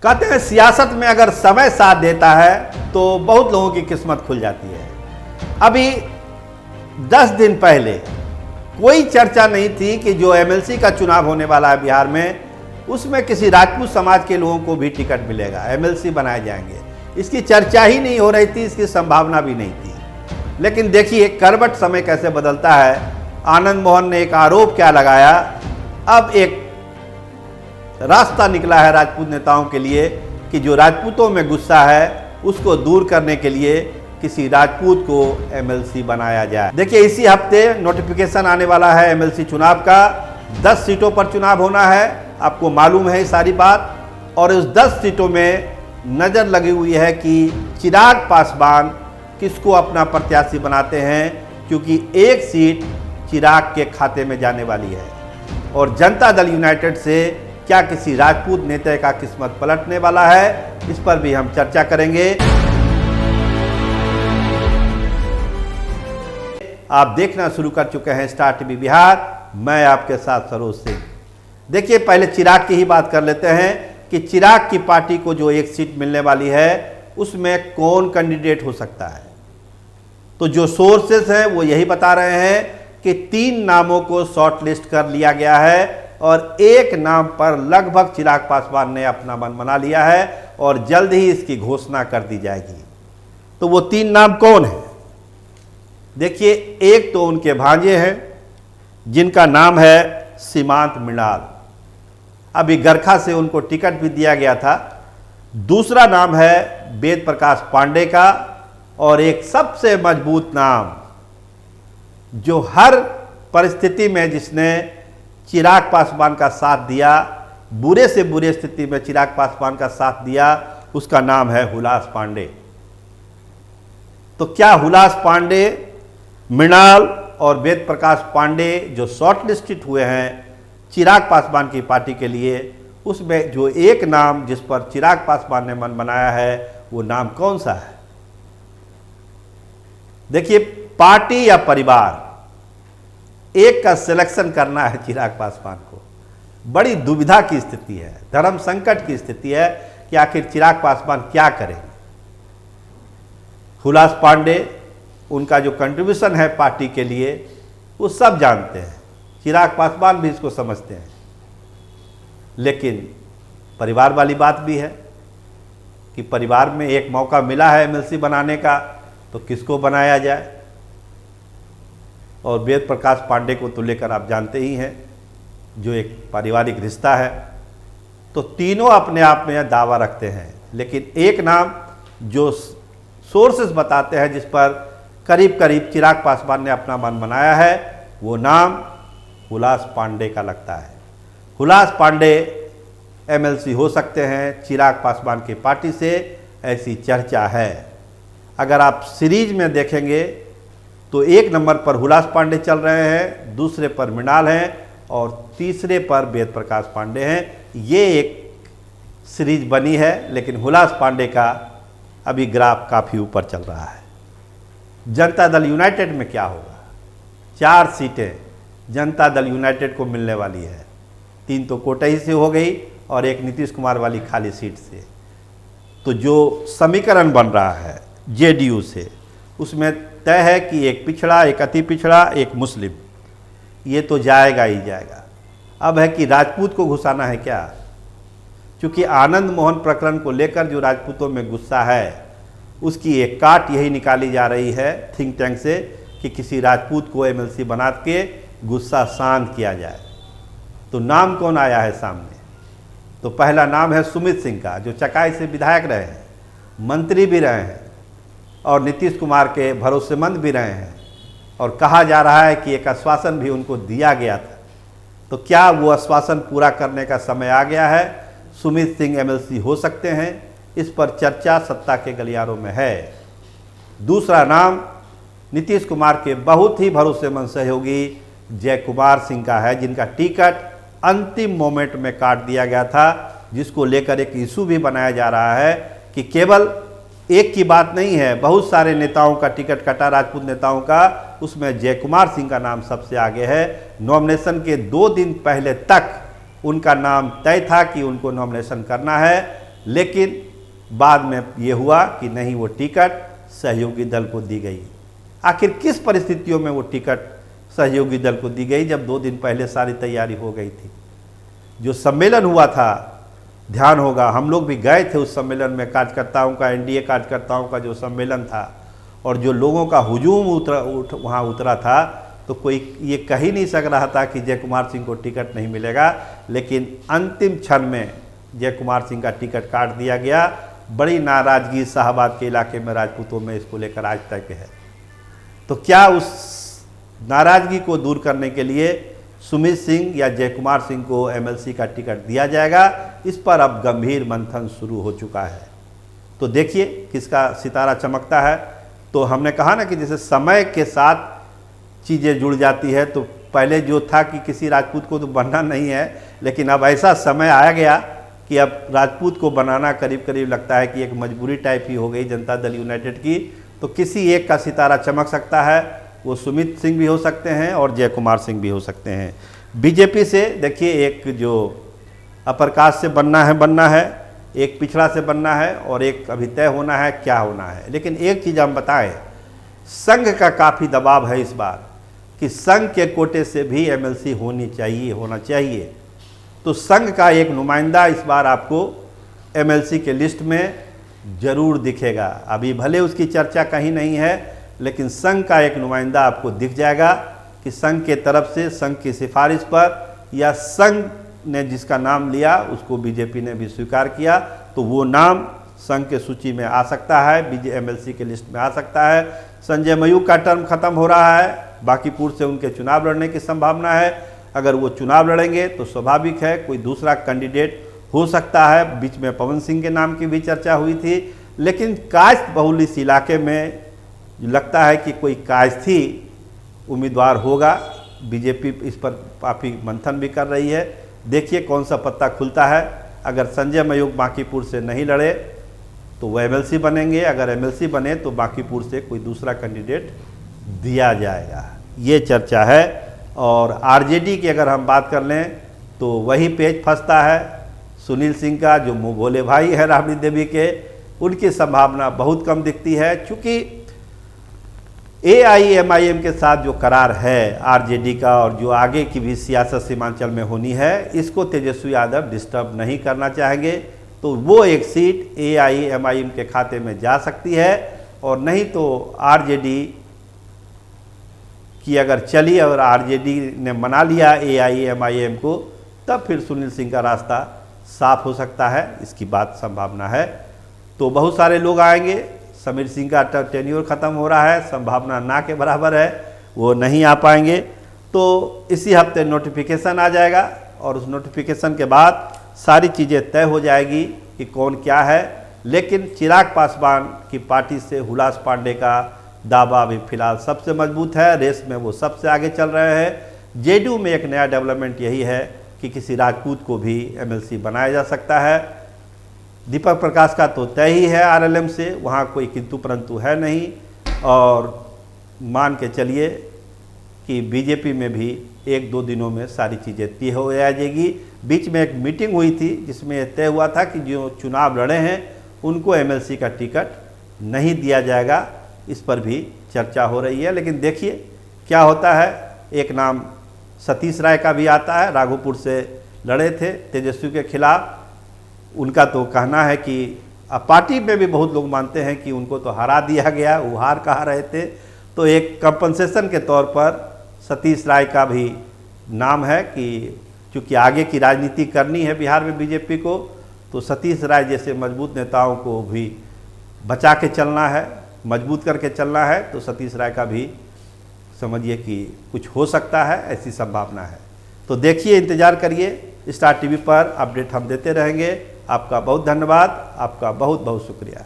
कहते हैं सियासत में अगर समय साथ देता है तो बहुत लोगों की किस्मत खुल जाती है। अभी 10 दिन पहले कोई चर्चा नहीं थी कि जो एमएलसी का चुनाव होने वाला है बिहार में, उसमें किसी राजपूत समाज के लोगों को भी टिकट मिलेगा, एमएलसी बनाए जाएंगे। इसकी चर्चा ही नहीं हो रही थी, इसकी संभावना भी नहीं थी। लेकिन देखिए करवट समय कैसे बदलता है। आनंद मोहन ने एक आरोप क्या लगाया, अब एक रास्ता निकला है राजपूत नेताओं के लिए कि जो राजपूतों में गुस्सा है उसको दूर करने के लिए किसी राजपूत को एमएलसी बनाया जाए। देखिए इसी हफ्ते नोटिफिकेशन आने वाला है एमएलसी चुनाव का। 10 सीटों पर चुनाव होना है, आपको मालूम है ये सारी बात। और उस 10 सीटों में नज़र लगी हुई है कि चिराग पासवान किसको अपना प्रत्याशी बनाते हैं, क्योंकि एक सीट चिराग के खाते में जाने वाली है। और जनता दल यूनाइटेड से क्या किसी राजपूत नेता का किस्मत पलटने वाला है, इस पर भी हम चर्चा करेंगे। आप देखना शुरू कर चुके हैं स्टार टीवी बिहार, मैं आपके साथ सरोज सिंह। देखिए पहले चिराग की ही बात कर लेते हैं कि चिराग की पार्टी को जो एक सीट मिलने वाली है उसमें कौन कैंडिडेट हो सकता है। तो जो सोर्सेस हैं वो यही बता रहे हैं कि 3 नामों को शॉर्टलिस्ट कर लिया गया है और एक नाम पर लगभग चिराग पासवान ने अपना मन बना लिया है और जल्द ही इसकी घोषणा कर दी जाएगी। तो वो 3 नाम कौन है? देखिए एक तो उनके भांजे हैं जिनका नाम है सीमांत मृणाल, अभी गरखा से उनको टिकट भी दिया गया था। दूसरा नाम है वेद प्रकाश पांडे का, और एक सबसे मजबूत नाम जो हर परिस्थिति में जिसने चिराग पासवान का साथ दिया, बुरे से बुरे स्थिति में चिराग पासवान का साथ दिया, उसका नाम है हुलास पांडे। तो क्या हुलास पांडे, मृणाल और वेद प्रकाश पांडे जो शॉर्टलिस्टेड हुए हैं चिराग पासवान की पार्टी के लिए, उसमें जो एक नाम जिस पर चिराग पासवान ने मन बनाया है वो नाम कौन सा है? देखिए पार्टी या परिवार, एक का सिलेक्शन करना है चिराग पासवान को। बड़ी दुविधा की स्थिति है, धर्म संकट की स्थिति है कि आखिर चिराग पासवान क्या करेंगे। हुलास पांडे, उनका जो कंट्रीब्यूशन है पार्टी के लिए वो सब जानते हैं, चिराग पासवान भी इसको समझते हैं। लेकिन परिवार वाली बात भी है कि परिवार में एक मौका मिला है एमएलसी बनाने का, तो किसको बनाया जाए। और वेद प्रकाश पांडे को तो लेकर आप जानते ही हैं, जो एक पारिवारिक रिश्ता है। तो तीनों अपने आप में दावा रखते हैं, लेकिन एक नाम जो सोर्सेस बताते हैं जिस पर करीब करीब चिराग पासवान ने अपना मन बनाया है, वो नाम हुलास पांडे का लगता है। हुलास पांडे एमएलसी हो सकते हैं चिराग पासवान की पार्टी से, ऐसी चर्चा है। अगर आप सीरीज में देखेंगे तो 1 नंबर पर हुलास पांडे चल रहे हैं, दूसरे पर मृणाल हैं और तीसरे पर वेद प्रकाश पांडे हैं। ये एक सीरीज बनी है, लेकिन हुलास पांडे का अभी ग्राफ काफ़ी ऊपर चल रहा है। जनता दल यूनाइटेड में क्या होगा? 4 सीटें जनता दल यूनाइटेड को मिलने वाली है। 3 तो कोटही से हो गई और एक नीतीश कुमार वाली खाली सीट से। तो जो समीकरण बन रहा है जेडीयू से, उसमें तय है कि एक पिछड़ा, एक अति पिछड़ा, एक मुस्लिम, ये तो जाएगा ही जाएगा। अब है कि राजपूत को घुसाना है क्या? क्योंकि आनंद मोहन प्रकरण को लेकर जो राजपूतों में गुस्सा है उसकी एक काट यही निकाली जा रही है थिंक टैंक से कि किसी राजपूत को एमएलसी बना के गुस्सा शांत किया जाए। तो नाम कौन आया है सामने? तो पहला नाम है सुमित सिंह का, जो चकाई से विधायक रहे हैं, मंत्री भी रहे हैं और नीतीश कुमार के भरोसेमंद भी रहे हैं, और कहा जा रहा है कि एक आश्वासन भी उनको दिया गया था। तो क्या वो आश्वासन पूरा करने का समय आ गया है? सुमित सिंह एमएलसी हो सकते हैं, इस पर चर्चा सत्ता के गलियारों में है। दूसरा नाम नीतीश कुमार के बहुत ही भरोसेमंद सहयोगी जय कुमार सिंह का है, जिनका टिकट अंतिम मोमेंट में काट दिया गया था, जिसको लेकर एक इशू भी बनाया जा रहा है कि केवल एक की बात नहीं है, बहुत सारे नेताओं का टिकट कटा, राजपूत नेताओं का, उसमें जय कुमार सिंह का नाम सबसे आगे है। नॉमिनेशन के 2 दिन पहले तक उनका नाम तय था कि उनको नॉमिनेशन करना है, लेकिन बाद में ये हुआ कि नहीं, वो टिकट सहयोगी दल को दी गई। आखिर किस परिस्थितियों में वो टिकट सहयोगी दल को दी गई, जब 2 दिन पहले सारी तैयारी हो गई थी। जो सम्मेलन हुआ था, ध्यान होगा, हम लोग भी गए थे उस सम्मेलन में, कार्यकर्ताओं का, एनडीए कार्यकर्ताओं का जो सम्मेलन था, और जो लोगों का हुजूम वहाँ उतरा था, तो कोई ये कह ही नहीं सक रहा था कि जय कुमार सिंह को टिकट नहीं मिलेगा। लेकिन अंतिम क्षण में जय कुमार सिंह का टिकट काट दिया गया। बड़ी नाराज़गी शाहबाद के इलाके में राजपूतों में इसको लेकर आज तक है। तो क्या उस नाराज़गी को दूर करने के लिए सुमित सिंह या जय कुमार सिंह को एमएलसी का टिकट दिया जाएगा? इस पर अब गंभीर मंथन शुरू हो चुका है। तो देखिए किसका सितारा चमकता है। तो हमने कहा ना कि जैसे समय के साथ चीज़ें जुड़ जाती है, तो पहले जो था कि किसी राजपूत को तो बनना नहीं है, लेकिन अब ऐसा समय आया गया कि अब राजपूत को बनाना करीब करीब लगता है कि एक मजबूरी टाइप ही हो गई जनता दल यूनाइटेड की। तो किसी एक का सितारा चमक सकता है, वो सुमित सिंह भी हो सकते हैं और जय कुमार सिंह भी हो सकते हैं। बीजेपी से देखिए, एक जो अपर कास्ट से बनना है, एक पिछड़ा से बनना है, और एक अभी तय होना है क्या होना है। लेकिन एक चीज़ हम बताएं, संघ का काफ़ी दबाव है इस बार कि संघ के कोटे से भी एमएलसी होना चाहिए। तो संघ का एक नुमाइंदा इस बार आपको एमएलसी के लिस्ट में जरूर दिखेगा। अभी भले उसकी चर्चा कहीं नहीं है, लेकिन संघ का एक नुमाइंदा आपको दिख जाएगा कि संघ के तरफ से, संघ की सिफारिश पर, या संघ ने जिसका नाम लिया उसको बीजेपी ने भी स्वीकार किया, तो वो नाम संघ के सूची में आ सकता है, एमएलसी के लिस्ट में आ सकता है। संजय मयूख का टर्म खत्म हो रहा है, बांकीपुर से उनके चुनाव लड़ने की संभावना है। अगर वो चुनाव लड़ेंगे तो स्वाभाविक है कोई दूसरा कैंडिडेट हो सकता है। बीच में पवन सिंह के नाम की भी चर्चा हुई थी, लेकिन कायस्थ बहुल इस इलाके में लगता है कि कोई कायस्थी उम्मीदवार होगा। बीजेपी इस पर काफ़ी मंथन भी कर रही है। देखिए कौन सा पत्ता खुलता है। अगर संजय मयूख बांकीपुर से नहीं लड़े तो वो एमएलसी बनेंगे, अगर एमएलसी बने तो बांकीपुर से कोई दूसरा कैंडिडेट दिया जाएगा, ये चर्चा है। और आरजेडी की अगर हम बात कर लें तो वही पेच फंसता है सुनील सिंह का, जो मुँह भोले भाई है राबड़ी देवी के, उनकी संभावना बहुत कम दिखती है। चूँकि एआईएमआईएम के साथ जो करार है आरजेडी का, और जो आगे की भी सियासत सीमांचल में होनी है, इसको तेजस्वी यादव डिस्टर्ब नहीं करना चाहेंगे। तो वो एक सीट एआईएमआईएम के खाते में जा सकती है, और नहीं तो आरजेडी की अगर चली और आरजेडी ने मना लिया एआईएमआईएम को, तब फिर सुनील सिंह का रास्ता साफ हो सकता है, इसकी बात संभावना है। तो बहुत सारे लोग आएंगे। समीर सिंह का टेन्योर ख़त्म हो रहा है, संभावना ना के बराबर है, वो नहीं आ पाएंगे। तो इसी हफ्ते नोटिफिकेशन आ जाएगा, और उस नोटिफिकेशन के बाद सारी चीज़ें तय हो जाएगी कि कौन क्या है। लेकिन चिराग पासवान की पार्टी से हुलास पांडे का दावा अभी फिलहाल सबसे मजबूत है, रेस में वो सबसे आगे चल रहे हैं। जेडीयू में एक नया डेवलपमेंट यही है कि किसी राजपूत को भी एमएलसी बनाया जा सकता है। दीपक प्रकाश का तो तय ही है आरएलएम से, वहाँ कोई किंतु परंतु है नहीं। और मान के चलिए कि बीजेपी में भी 1-2 दिनों में सारी चीज़ें तय हो जाएगी। बीच में एक मीटिंग हुई थी जिसमें तय हुआ था कि जो चुनाव लड़े हैं उनको एमएलसी का टिकट नहीं दिया जाएगा, इस पर भी चर्चा हो रही है। लेकिन देखिए क्या होता है। एक नाम सतीश राय का भी आता है, राघोपुर से लड़े थे तेजस्वी के खिलाफ। उनका तो कहना है कि पार्टी में भी बहुत लोग मानते हैं कि उनको तो हरा दिया गया, वो हार कहा रहे थे। तो एक कंपनसेशन के तौर पर सतीश राय का भी नाम है कि चूँकि आगे की राजनीति करनी है बिहार में बीजेपी को, तो सतीश राय जैसे मजबूत नेताओं को भी बचा के चलना है, मजबूत करके चलना है। तो सतीश राय का भी समझिए कि कुछ हो सकता है, ऐसी संभावना है। तो देखिए, इंतज़ार करिए, स्टार टीवी पर अपडेट हम देते रहेंगे। आपका बहुत धन्यवाद, आपका बहुत बहुत शुक्रिया।